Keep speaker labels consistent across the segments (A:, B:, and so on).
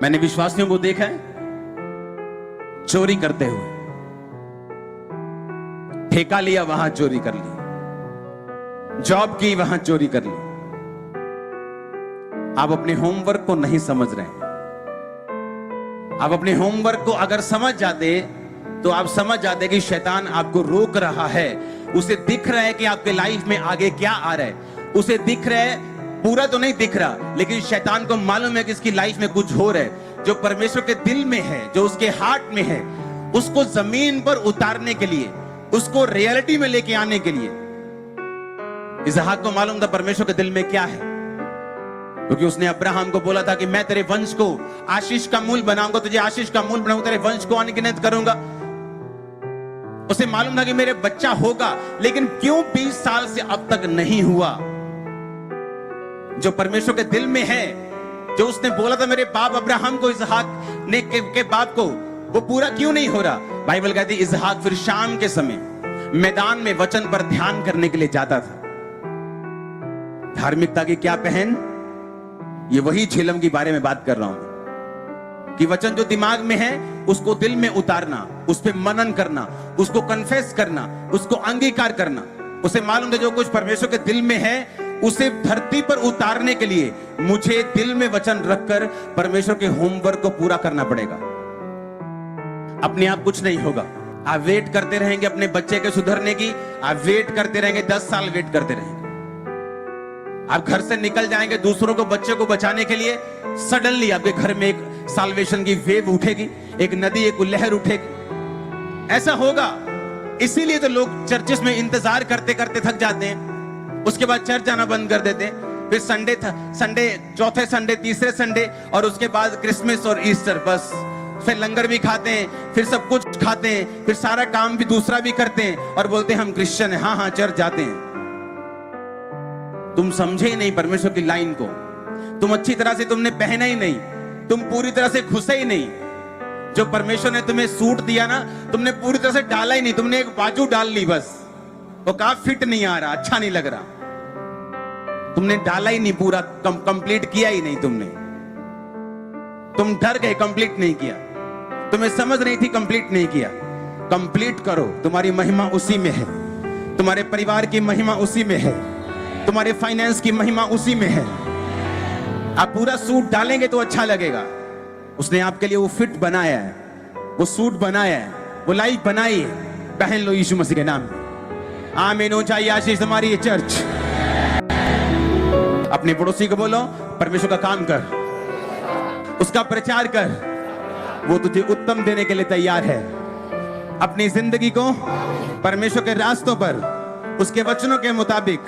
A: मैंने विश्वासियों को देखा है चोरी करते हुए, ठेका लिया वहां चोरी कर ली, जॉब की वहां चोरी कर ली। आप अपने होमवर्क को नहीं समझ रहे हैं। आप अपने होमवर्क को अगर समझ जाते तो आप समझ जाते कि शैतान आपको रोक रहा है। उसे दिख रहा है कि आपके लाइफ में आगे क्या आ रहा है, उसे दिख रहा है, पूरा तो नहीं दिख रहा, लेकिन शैतान को मालूम है कि इसकी लाइफ में कुछ हो रहा है। जो परमेश्वर के दिल में है, जो उसके हार्ट में है, उसको जमीन पर उतारने के लिए, उसको रियलिटी में लेके आने के लिए इसहाक को मालूम था परमेश्वर के दिल में क्या है, क्योंकि उसने अब्राहम को बोला था कि मैं तेरे वंश को आशीष का मूल बनाऊंगा, तुझे आशीष का मूल बनाऊंगा, तेरे वंश को अनगिनत करूंगा। उसे मालूम था कि मेरे बच्चा होगा, लेकिन क्यों 20 साल से अब तक नहीं हुआ। जो परमेश्वर के दिल में है, जो उसने बोला था मेरे बाप अब्राहम को, इसहाक ने के बाप को, वो पूरा क्यों नहीं हो रहा। बाइबल कहती है इसहाक फिर शाम के समय मैदान में वचन पर ध्यान करने के लिए जाता था। धार्मिकता की क्या पहन, ये वही झेलम के बारे में बात कर रहा हूं कि वचन जो दिमाग में है उसको दिल में उतारना, उस पर मनन करना, उसको कन्फेस करना, उसको अंगीकार करना। उसे मालूम था जो कुछ परमेश्वर के दिल में है उसे धरती पर उतारने के लिए मुझे दिल में वचन रखकर परमेश्वर के होमवर्क को पूरा करना पड़ेगा। अपने आप कुछ नहीं होगा। आप वेट करते रहेंगे अपने बच्चे के सुधरने की, आप वेट करते रहेंगे, 10 साल वेट करते रहेंगे। आप घर से निकल जाएंगे दूसरों को, बच्चे को बचाने के लिए, सडनली आपके घर में एक साल्वेशन की वेव उठेगी, एक नदी, एक लहर उठेगी। ऐसा होगा। इसीलिए तो लोग चर्चेस में इंतजार करते करते थक जाते हैं, उसके बाद चर्च जाना बंद कर देते हैं। फिर संडे, चौथे संडे, तीसरे संडे, और उसके बाद क्रिसमस और ईस्टर, बस फिर लंगर भी खाते हैं, फिर सब कुछ खाते हैं, फिर सारा काम भी दूसरा भी करते हैं और बोलते हैं हम क्रिश्चियन हैं। हाँ चर्च जाते हैं। तुम समझे ही नहीं परमेश्वर की लाइन को, तुम अच्छी तरह से तुमने पहना ही नहीं, तुम पूरी तरह से घुसे ही नहीं। जो परमेश्वर ने तुम्हें सूट दिया ना, तुमने पूरी तरह से डाला ही नहीं, तुमने एक बाजू डाल ली बस, वो कहा फिट नहीं आ रहा, अच्छा नहीं लग रहा। तुमने डाला ही नहीं, पूरा कंप्लीट किया ही नहीं तुमने। तुम डर गए, कंप्लीट नहीं किया। तुम्हें समझ नहीं थी, कंप्लीट नहीं किया। कंप्लीट करो, तुम्हारी महिमा उसी में है, तुम्हारे परिवार की महिमा उसी में है, तुम्हारे फाइनेंस की महिमा उसी में है। आप पूरा सूट डालेंगे तो अच्छा लगेगा। उसने आपके लिए वो फिट बनाया है, वो सूट बनाया है, वो लाइफ बनाई है। पहन लो यीशु मसीह के नाम में। आमीन हो चाहिए आशीष तुम्हारी ये चर्च। अपने पड़ोसी को बोलो परमेश्वर का काम कर, उसका प्रचार कर, वो तुझे उत्तम देने के लिए तैयार है। अपनी जिंदगी को परमेश्वर के रास्तों पर, उसके वचनों के मुताबिक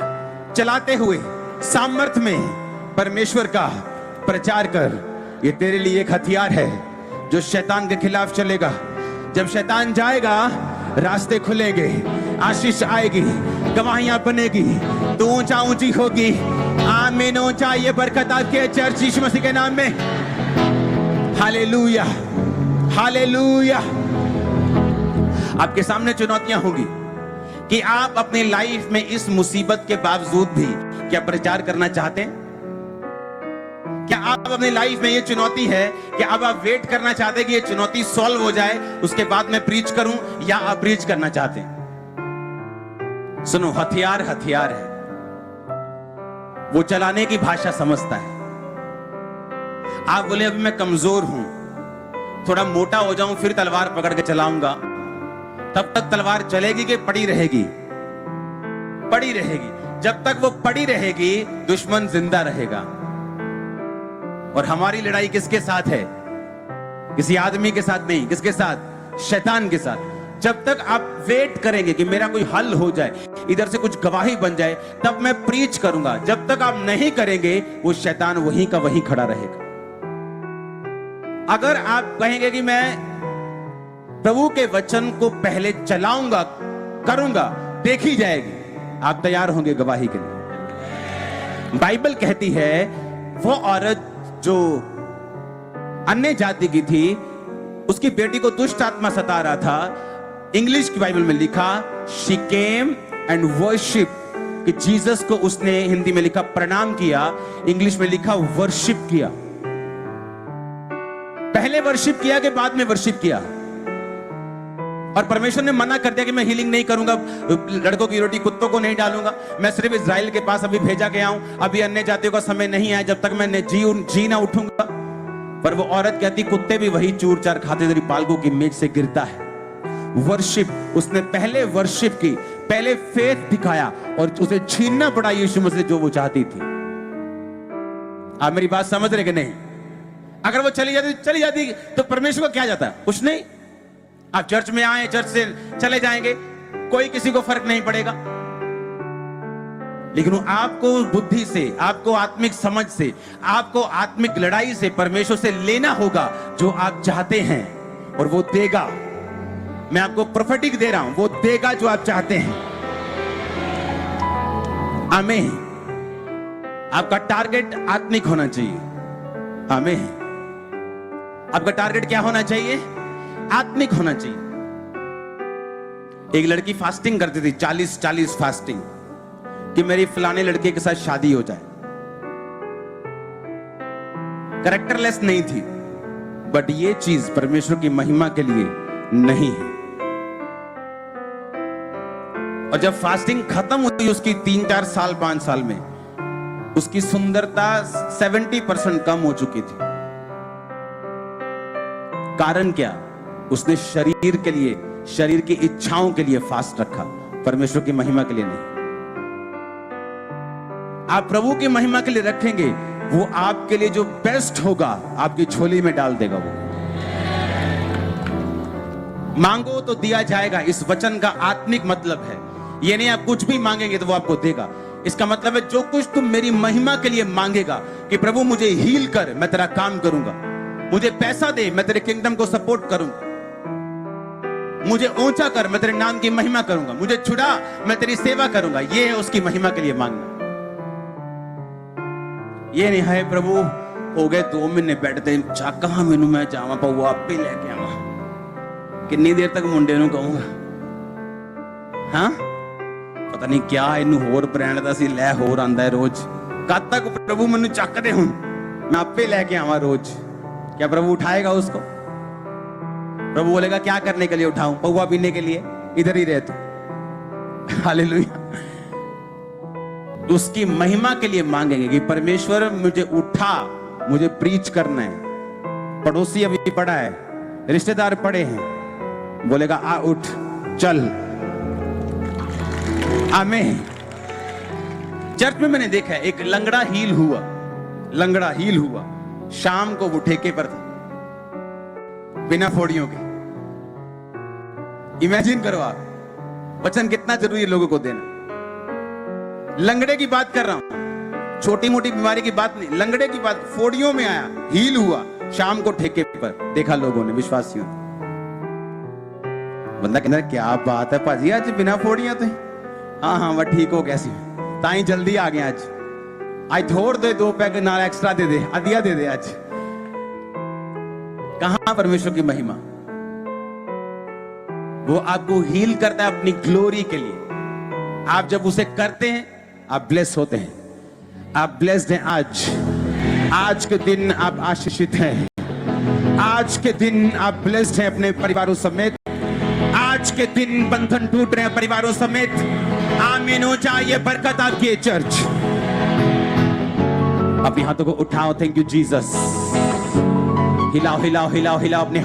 A: चलाते हुए सामर्थ में परमेश्वर का प्रचार कर। ये तेरे लिए एक हथियार है जो शैतान के खिलाफ चलेगा। जब शैतान जाएगा रास्ते खुलेंगे, आशीष आएगी, गवाहियां बनेगी, तो ऊंचा ऊंची होगी। आमीन हो चाहिए बरकत आपके चर्च यीशु मसीह के नाम में। Hallelujah, hallelujah. आपके सामने चुनौतियां होंगी कि आप अपनी लाइफ में इस मुसीबत के बावजूद भी क्या प्रचार करना चाहते हैं? क्या आप अपनी लाइफ में ये चुनौती है कि अब आप वेट करना चाहते हैं कि ये चुनौती सॉल्व हो जाए उसके बाद मैं प्रीच करूं, या आप प्रीच करना चाहते हैं? सुनो, हथियार हथियार है, वो चलाने की भाषा समझता है। आप बोले अभी मैं कमजोर हूं, थोड़ा मोटा हो जाऊं फिर तलवार पकड़ के चलाऊंगा, तब तक तलवार चलेगी कि पड़ी रहेगी? पड़ी रहेगी। जब तक वो पड़ी रहेगी दुश्मन जिंदा रहेगा। और हमारी लड़ाई किसके साथ है? किसी आदमी के साथ नहीं। किसके साथ? शैतान के साथ। जब तक आप वेट करेंगे कि मेरा कोई हल हो जाए, इधर से कुछ गवाही बन जाए, तब मैं प्रीच करूंगा, जब तक आप नहीं करेंगे वो शैतान वहीं का वहीं खड़ा रहेगा। अगर आप कहेंगे कि मैं प्रभु के वचन को पहले चलाऊंगा, करूंगा, देखी जाएगी, आप तैयार होंगे गवाही के लिए। बाइबल कहती है वो औरत जो अन्य जाति की थी, उसकी बेटी को दुष्ट आत्मा सता रहा था। इंग्लिश की बाइबल में लिखा शी केम एंड वर्शिप, कि जीसस को उसने हिंदी में लिखा प्रणाम किया, इंग्लिश में लिखा वर्शिप किया। पहले वर्शिप किया कि बाद में वर्शिप किया? और परमेश्वर ने मना कर दिया कि मैं हीलिंग नहीं करूंगा, लड़कों की रोटी कुत्तों को नहीं डालूंगा, मैं सिर्फ इजराइल के पास अभी भेजा गया हूं, अभी अन्य जातियों का समय नहीं आया जब तक मैं जी ना उठूंगा। पर वो औरत कहती कुत्ते भी वही चूर चार खाते तेरी पालकों की मेज से गिरता है। वर्शिप, उसने पहले वर्शिप की, पहले फेथ दिखाया और उसे छीनना पड़ा यीशु मसीह जो वो चाहती थी। आप मेरी बात समझ रहे कि नहीं? अगर वो चली जाती तो परमेश्वर को क्या जाता? कुछ नहीं। आप चर्च में आए, चर्च से चले जाएंगे, कोई किसी को फर्क नहीं पड़ेगा। लेकिन आपको बुद्धि से, आपको आत्मिक समझ से, आपको आत्मिक लड़ाई से परमेश्वर से लेना होगा जो आप चाहते हैं, और वो देगा। मैं आपको प्रोफेटिक दे रहा हूं, वो देगा जो आप चाहते हैं। आमीन। आपका टारगेट आत्मिक होना चाहिए। आमीन। आपका टारगेट क्या होना चाहिए? आत्मिक होना चाहिए। एक लड़की फास्टिंग करती थी, 40 फास्टिंग, कि मेरी फलाने लड़के के साथ शादी हो जाए। कैरेक्टरलेस नहीं थी, बट ये चीज परमेश्वर की महिमा के लिए नहीं है। और जब फास्टिंग खत्म हुई उसकी 3-4 साल 5 साल में, उसकी सुंदरता 70% कम हो चुकी थी। कारण क्या? उसने शरीर के लिए, शरीर की इच्छाओं के लिए फास्ट रखा, परमेश्वर की महिमा के लिए नहीं। आप प्रभु की महिमा के लिए रखेंगे, वो आपके लिए जो बेस्ट होगा आपकी झोली में डाल देगा। वो मांगो तो दिया जाएगा, इस वचन का आत्मिक मतलब है। ये नहीं आप कुछ भी मांगेंगे तो वो आपको देगा। इसका मतलब है जो कुछ तुम मेरी महिमा के लिए मांगेगा, कि प्रभु मुझे हील कर, मैं तेरा काम करूंगा, मुझे पैसा दे, मैं तेरे किंगडम को सपोर्ट करूंगा, मुझे ऊंचा कर, मैं तेरे नाम की महिमा करूंगा, मुझे छुड़ा, मैं तेरी सेवा करूंगा। ये है उसकी महिमा के लिए मांगना। ये नहीं है प्रभु हो गए 2 महीने बैठते कहां मैनू मैं जावा पाऊ आपे लेके आवा, कितनी देर तक मुंडे नूं कहूंगा, हाँ पता नहीं क्या इनू होर ब्रांड दा सी लै होर आंदा है रोज। कद तक प्रभु मैनू चक दे, हुण मैं आपे लेके आवा रोज। क्या प्रभु उठाएगा उसको? प्रभु बोलेगा क्या करने के लिए उठाऊं? पौवा पीने के लिए? इधर ही रह तू। हालेलुया। उसकी महिमा के लिए मांगेंगे कि परमेश्वर मुझे उठा, मुझे प्रीच करना है। पड़ोसी अभी पड़ा है, रिश्तेदार पड़े हैं, बोलेगा आ उठ चल। आमीन। चर्च में मैंने देखा है एक लंगड़ा हील हुआ, शाम को वो ठेके पर था, बिना फोड़ियों के। इमेजिन करो आप, वचन कितना जरूरी है लोगों को देना। लंगड़े की बात कर रहा हूं, छोटी मोटी बीमारी की बात नहीं, लंगड़े की बात। फोड़ियों में आया, हील हुआ, शाम को ठेके पर देखा लोगों ने, विश्वासियों ने। बंदा कहना क्या बात है भाजी, आज बिना फोड़ियां तो? हाँ वह ठीक हो गया सी, ताई जल्दी आ गया आज थोड़ दे 2 पैग नाल एक्स्ट्रा दे दे, अधिया दे दे आज। कहां परमेश्वर की महिमा? वो आपको हील करता है अपनी ग्लोरी के लिए। आप जब उसे करते हैं आप ब्लेस होते हैं। आप ब्लेस्ड हैं आज के दिन आप आशीषित हैं। आज के दिन आप ब्लेस्ड हैं अपने परिवारों समेत। आज के दिन बंधन टूट रहे हैं परिवारों समेत। आमीन हो जाए ये बरकत आपकी है चर्च। अपने हाथों को उठाओ, थैंक यू जीसस। हिलाओ हिलाओ हिलाओ हिलाओ अपने